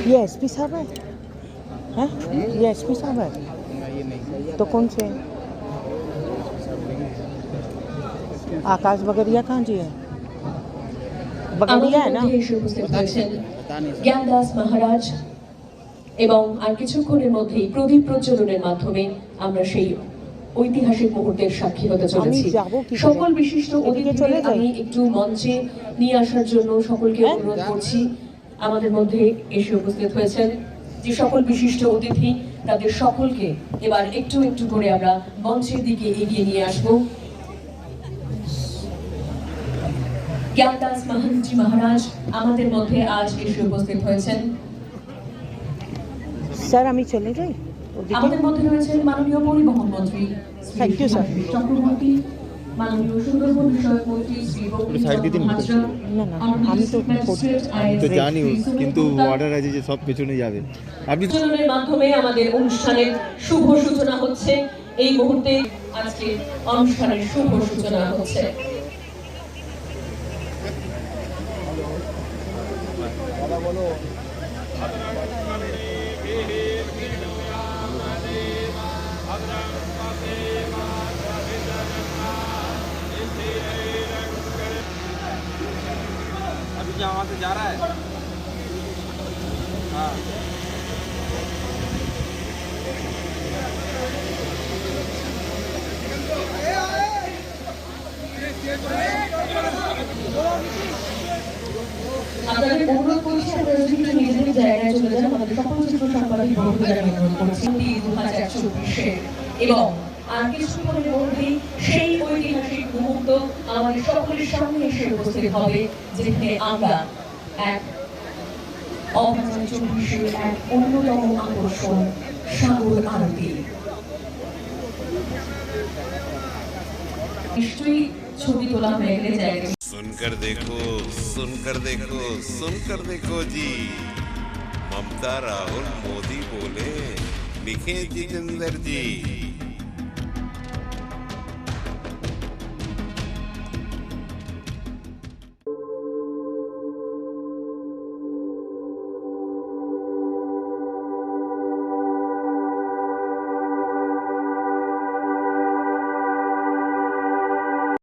ये एसपी साहब है? हैं? ये एसपी साहब है? तो कौन से? आकाश बगड़िया कहाँ जी है? बगड़िया है ना? জ্ঞানদাস মহারাজ এবং আর কিছুক্ষণের মধ্যেই প্রদীপ প্রজ্বলনের মাধ্যমে আমরা সেই ঐতিহাসিক মুহূর্তের সাক্ষী হতে চলেছি। সকল বিশিষ্ট অতিথিদের আমি একটু মঞ্চে নিয়ে আসার জন্য সকলকে অনুরোধ করছি। আমাদের মধ্যে এসে উপস্থিত হয়েছেন যে সকল বিশিষ্ট অতিথি, তাদের সকলকে এবার একটু একটু করে আমরা মঞ্চের দিকে এগিয়ে নিয়ে আসব। জ্ঞানদাস মহারাজ মহারাজ আমাদের মধ্যে আজ এসে উপস্থিত হয়েছেন। স্যার আমি চলে যাই। আমাদের মধ্যে রয়েছেন মাননীয় পরিবহন মন্ত্রী চক্রবর্তী, মাননীয় সুন্দরবন বিষয়ক মন্ত্রী শ্রী তো জানি, কিন্তু অর্ডার আছে যে সব পেছনে যাবে। আপনি মাধ্যমে আমাদের অনুষ্ঠানের শুভ সূচনা হচ্ছে। এই মুহূর্তে আজকে অনুষ্ঠানের শুভ সূচনা হচ্ছে। अभी क्या वहाँ से जा रहा है? हाँ আপনাদের অনুরোধ করছি আপনারা যদি একটু নিজ নিজ জায়গায় চলে যান। আমাদের সকল ছোট সাংবাদিক বন্ধুদের আমি অনুরোধ করছি 2024 এবং আর কিছুক্ষণের মধ্যেই সেই ঐতিহাসিক মুহূর্ত আমাদের সকলের সামনে এসে উপস্থিত হবে, যেখানে আমরা এক অভাচা 24-এর এক অন্যতম আকর্ষণ সাগর আরতি। নিশ্চয়ই ছবি তোলা হয়ে গেলে জায়গা सुनकर देखो सुनकर देखो सुनकर देखो जी, ममता राहुल मोदी बोले लिखे जितेंद्र जी।